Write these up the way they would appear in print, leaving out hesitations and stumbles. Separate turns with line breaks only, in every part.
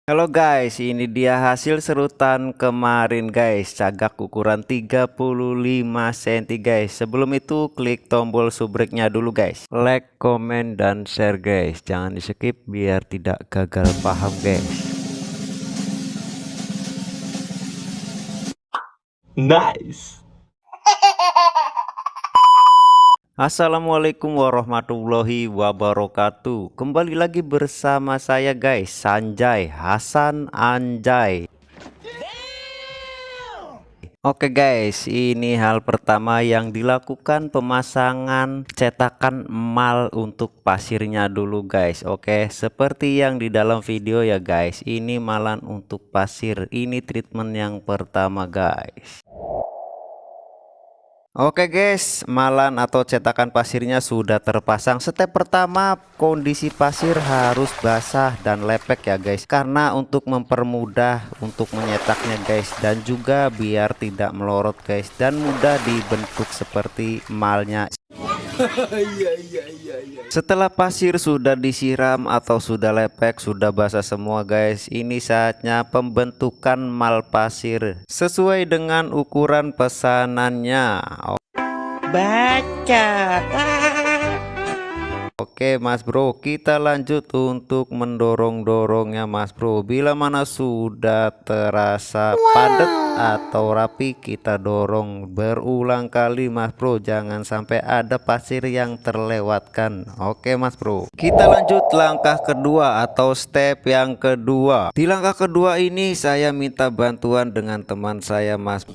Halo guys, ini dia hasil serutan kemarin guys. Cagak ukuran 35 cm guys. Sebelum itu klik tombol subrek-nya dulu guys. Like, komen, dan share guys. Jangan di skip biar tidak gagal paham guys.
Nice.
Assalamualaikum warahmatullahi wabarakatuh. Kembali lagi bersama saya guys, Sanjay Hasan Anjay. Oke guys, ini hal pertama yang dilakukan pemasangan cetakan emal untuk pasirnya dulu guys. Oke, seperti yang di dalam video ya guys, ini malan untuk pasir. Ini treatment yang pertama guys. Oke guys, malan atau cetakan pasirnya sudah terpasang. Step pertama, kondisi pasir harus basah dan lepek ya guys, karena untuk mempermudah untuk menyetaknya guys, dan juga biar tidak melorot guys, dan mudah dibentuk seperti emalnya. Setelah pasir sudah disiram atau sudah lepek, sudah basah semua guys, ini saatnya pembentukan mal pasir sesuai dengan ukuran pesanannya.
Baca.
Oke Mas Bro, kita lanjut untuk mendorong-dorongnya Mas Bro. Bila mana sudah terasa padat atau rapi, kita dorong berulang kali Mas Bro. Jangan sampai ada pasir yang terlewatkan. Oke Mas Bro, kita lanjut langkah kedua atau step yang kedua. Di langkah kedua ini saya minta bantuan dengan teman saya Mas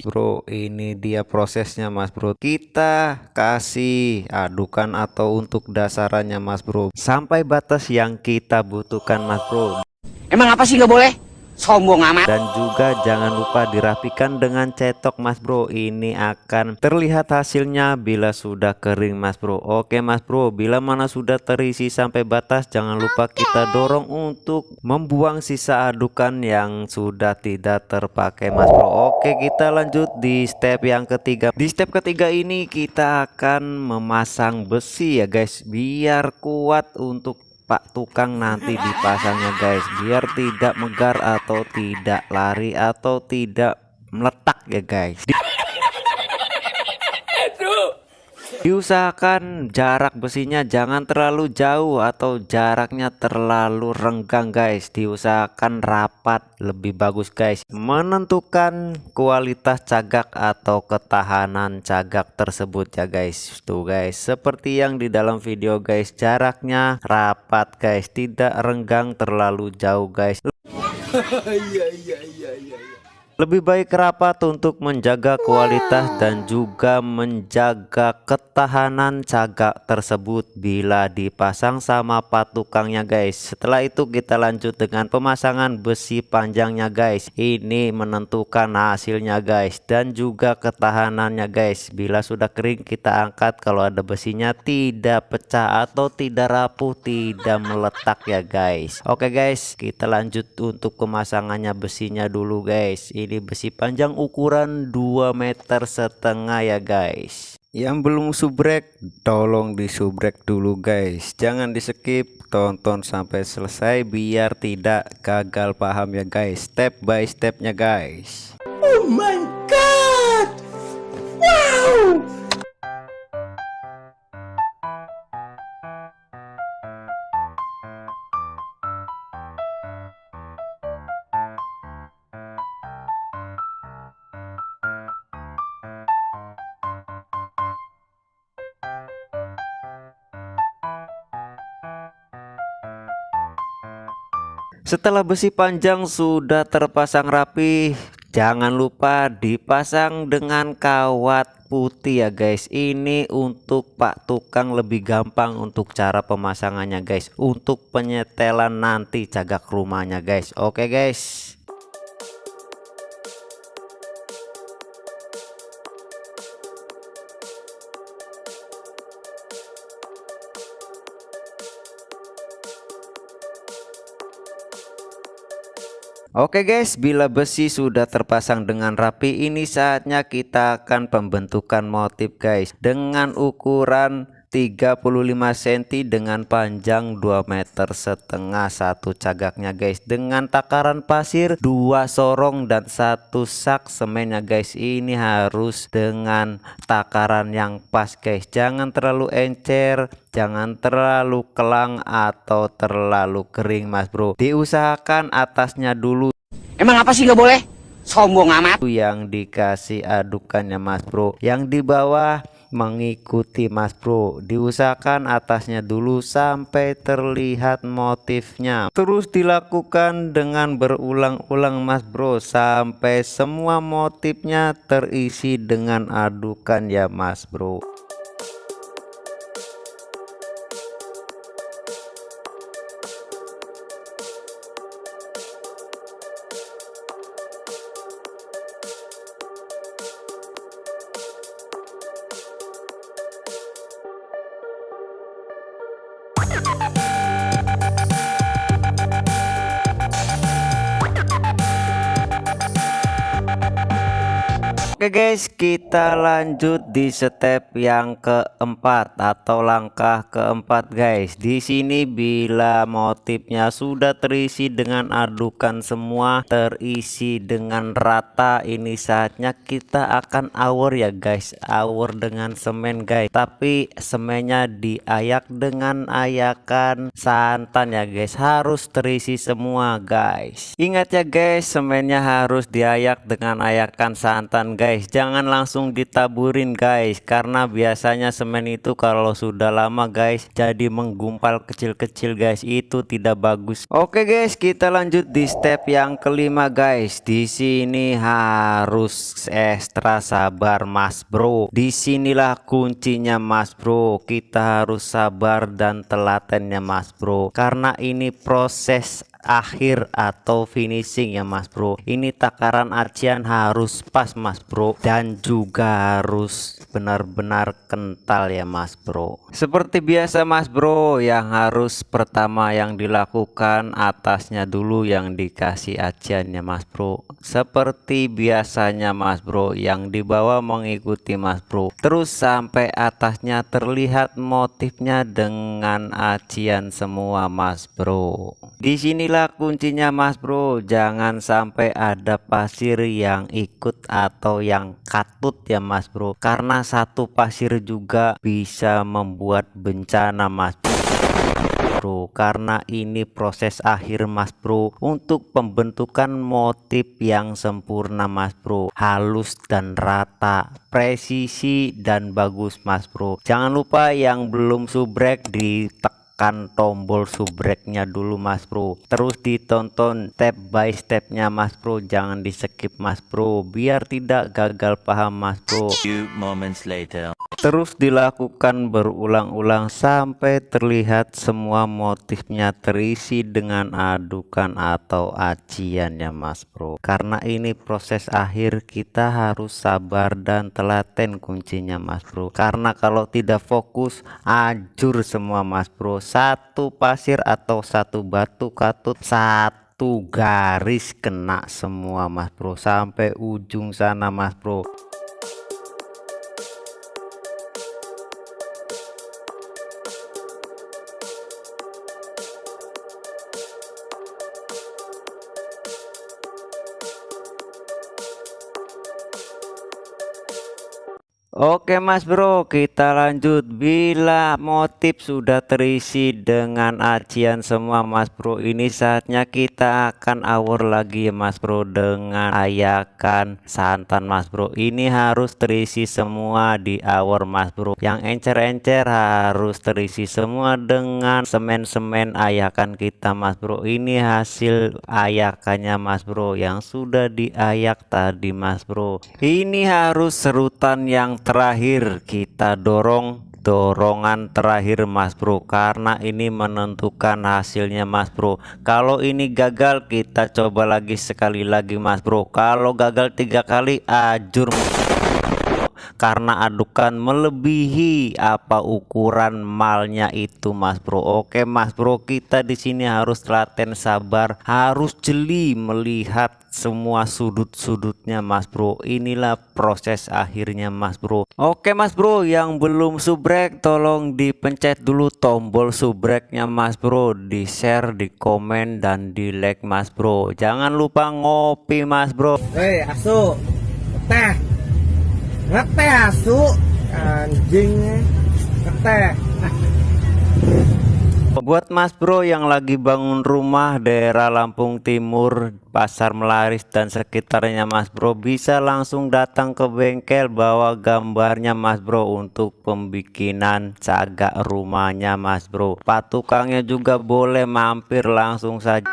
Bro. Ini dia prosesnya Mas Bro. Kita kasih adukan atau untuk dasarannya Mas Bro, sampai batas yang kita butuhkan Mas Bro.
Emang apa sih nggak boleh? Sombong amat.
Dan juga jangan lupa dirapikan dengan cetok Mas Bro. Ini akan terlihat hasilnya bila sudah kering Mas Bro. Oke Mas Bro, bila mana sudah terisi sampai batas, jangan lupa kita dorong untuk membuang sisa adukan yang sudah tidak terpakai Mas Bro. Oke, kita lanjut di step yang ketiga. Di step ketiga ini kita akan memasang besi ya guys, biar kuat untuk Pak tukang nanti dipasangnya guys, biar tidak megar atau tidak lari atau tidak meletak ya guys. Diusahakan jarak besinya jangan terlalu jauh atau jaraknya terlalu renggang guys. Diusahakan rapat, lebih bagus guys. Menentukan kualitas cagak atau ketahanan cagak tersebut ya guys. Tuh guys, seperti yang di dalam video guys, jaraknya rapat guys, tidak renggang terlalu jauh guys. Lebih baik rapat untuk menjaga kualitas dan juga menjaga ketahanan cagak tersebut bila dipasang sama patukangnya guys. Setelah itu kita lanjut dengan pemasangan besi panjangnya guys. Ini menentukan hasilnya guys, dan juga ketahanannya guys. Bila sudah kering kita angkat, kalau ada besinya tidak pecah atau tidak rapuh, tidak meletak ya guys. Oke guys, kita lanjut untuk pemasangannya besinya dulu guys. Ini besi panjang ukuran 2,5 meter ya guys. Yang belum subrek, tolong disubrek dulu guys. Jangan di skip, tonton sampai selesai biar tidak gagal paham ya guys. Step by stepnya guys.
Oh my god. Wow.
Setelah besi panjang sudah terpasang rapi, jangan lupa dipasang dengan kawat putih ya guys. Ini untuk Pak tukang lebih gampang untuk cara pemasangannya guys, untuk penyetelan nanti cagak rumahnya guys. Oke guys. Oke guys, bila besi sudah terpasang dengan rapi, ini saatnya kita akan pembentukan motif guys, dengan ukuran 35 cm dengan panjang 2,5 meter satu cagaknya guys, dengan takaran pasir 2 sorong dan 1 sak semennya guys. Ini harus dengan takaran yang pas guys, jangan terlalu encer, jangan terlalu kelang atau terlalu kering mas bro. Diusahakan atasnya dulu
Emang apa sih nggak boleh? Sombong amat.
yang dikasih adukannya mas bro, yang di bawah mengikuti mas bro. Diusahakan atasnya dulu sampai terlihat motifnya, terus dilakukan dengan berulang-ulang mas bro sampai semua motifnya terisi dengan adukan ya mas bro. Oke guys, kita lanjut di step yang keempat atau langkah keempat guys. Di sini bila motifnya sudah terisi dengan adukan semua, terisi dengan rata, ini saatnya kita akan awur ya guys. Awur dengan semen guys, tapi semennya diayak dengan ayakan santan ya guys. Harus terisi semua guys. Ingat ya guys, semennya harus diayak dengan ayakan santan guys. Jangan langsung ditaburin guys, karena biasanya semen itu kalau sudah lama guys jadi menggumpal kecil-kecil guys, itu tidak bagus. Oke guys, kita lanjut di step yang kelima guys. Di sini harus ekstra sabar mas bro. Disinilah kuncinya mas bro, kita harus sabar dan telatennya mas bro, karena ini proses akhir atau finishing ya mas bro. Ini takaran acian harus pas mas bro, dan juga harus benar-benar kental ya mas bro. Seperti biasa mas bro, yang harus pertama yang dilakukan atasnya dulu yang dikasih aciannya mas bro. Seperti biasanya mas bro, yang di bawah mengikuti mas bro, terus sampai atasnya terlihat motifnya dengan acian semua mas bro. Disinilah kuncinya mas bro, jangan sampai ada pasir yang ikut atau yang katut ya mas bro, karena satu pasir juga bisa membuat bencana mas bro, karena ini proses akhir mas bro untuk pembentukan motif yang sempurna mas bro, halus dan rata, presisi dan bagus mas bro. Jangan lupa yang belum subrek ditekan tombol subreknya dulu mas bro, terus ditonton step by stepnya mas bro, jangan di skip mas bro biar tidak gagal paham mas bro.
Few moments later.
Terus dilakukan berulang-ulang sampai terlihat semua motifnya terisi dengan adukan atau acian ya mas bro, karena ini proses akhir, kita harus sabar dan telaten kuncinya mas bro, karena kalau tidak fokus ajur semua mas bro. Satu pasir atau satu batu katut, satu garis kena semua mas bro sampai ujung sana mas bro. Oke mas bro, kita lanjut. Bila motif sudah terisi dengan acian semua mas bro, ini saatnya kita akan awur lagi ya mas bro dengan ayakan santan mas bro. Ini harus terisi semua di awur mas bro, yang encer-encer harus terisi semua dengan semen-semen ayakan kita mas bro. Ini hasil ayakannya mas bro yang sudah diayak tadi mas bro. Ini harus serutan yang terakhir, kita dorongan terakhir mas bro, karena ini menentukan hasilnya mas bro. Kalau ini gagal, kita coba lagi sekali lagi mas bro. Kalau gagal 3 kali ajur karena adukan melebihi apa ukuran malnya itu Mas Bro. Oke Mas Bro, kita di sini harus telaten sabar, harus jeli melihat semua sudut-sudutnya Mas Bro. Inilah proses akhirnya Mas Bro. Oke Mas Bro, yang belum subrek tolong dipencet dulu tombol subreknya Mas Bro, di share, di komen, dan di like Mas Bro. Jangan lupa ngopi Mas Bro.
Hei asu, ngeteh, ngeteh asu, anjingnya, ngeteh.
Buat Mas Bro yang lagi bangun rumah daerah Lampung Timur, Pasar Melaris dan sekitarnya Mas Bro, bisa langsung datang ke bengkel bawa gambarnya Mas Bro untuk pembikinan cagak rumahnya Mas Bro. Pak tukangnya juga boleh mampir langsung saja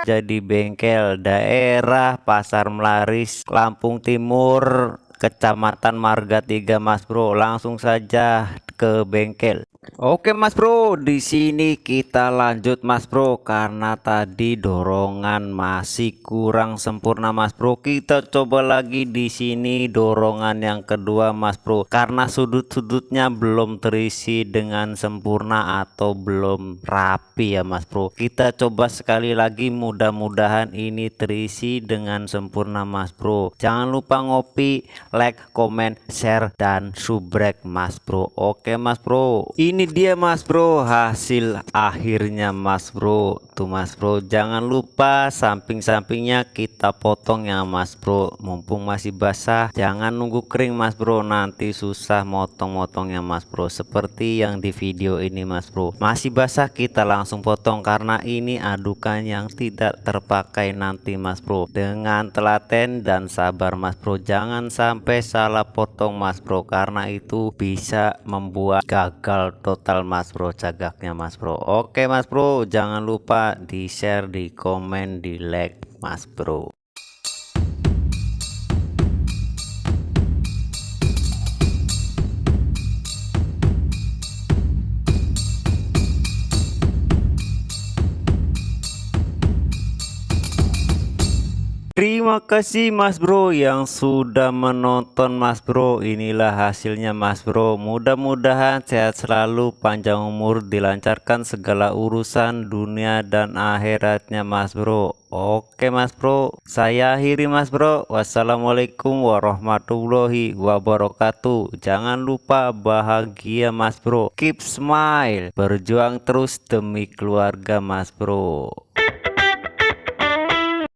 jadi bengkel daerah Pasar Melaris Lampung Timur, Kecamatan Marga 3 Mas Bro. Langsung saja ke bengkel. Oke Mas Bro, di sini kita lanjut Mas Bro, karena tadi dorongan masih kurang sempurna Mas Bro. Kita coba lagi di sini dorongan yang kedua Mas Bro, karena sudut-sudutnya belum terisi dengan sempurna atau belum rapi ya Mas Bro. Kita coba sekali lagi, mudah-mudahan ini terisi dengan sempurna Mas Bro. Jangan lupa ngopi, like, komen, share, dan subrek Mas Bro. Oke Mas Bro, ini dia Mas Bro hasil akhirnya Mas Bro. Tuh Mas Bro, jangan lupa samping-sampingnya kita potong ya Mas Bro, mumpung masih basah. Jangan nunggu kering Mas Bro, nanti susah motong-motongnya Mas Bro, seperti yang di video ini Mas Bro. Masih basah kita langsung potong karena ini adukan yang tidak terpakai nanti Mas Bro. Dengan telaten dan sabar Mas Bro, jangan sampai salah potong Mas Bro, karena itu bisa membuat gagal total Mas Bro cagaknya Mas Bro. Oke Mas Bro, jangan lupa di share, di komen, di like Mas Bro. Terima kasih Mas Bro yang sudah menonton Mas Bro. Inilah hasilnya Mas Bro. Mudah-mudahan sehat selalu, panjang umur, dilancarkan segala urusan dunia dan akhiratnya Mas Bro. Oke Mas Bro, saya akhiri Mas Bro. Wassalamualaikum warahmatullahi wabarakatuh. Jangan lupa bahagia Mas Bro. Keep smile, berjuang terus demi keluarga Mas Bro.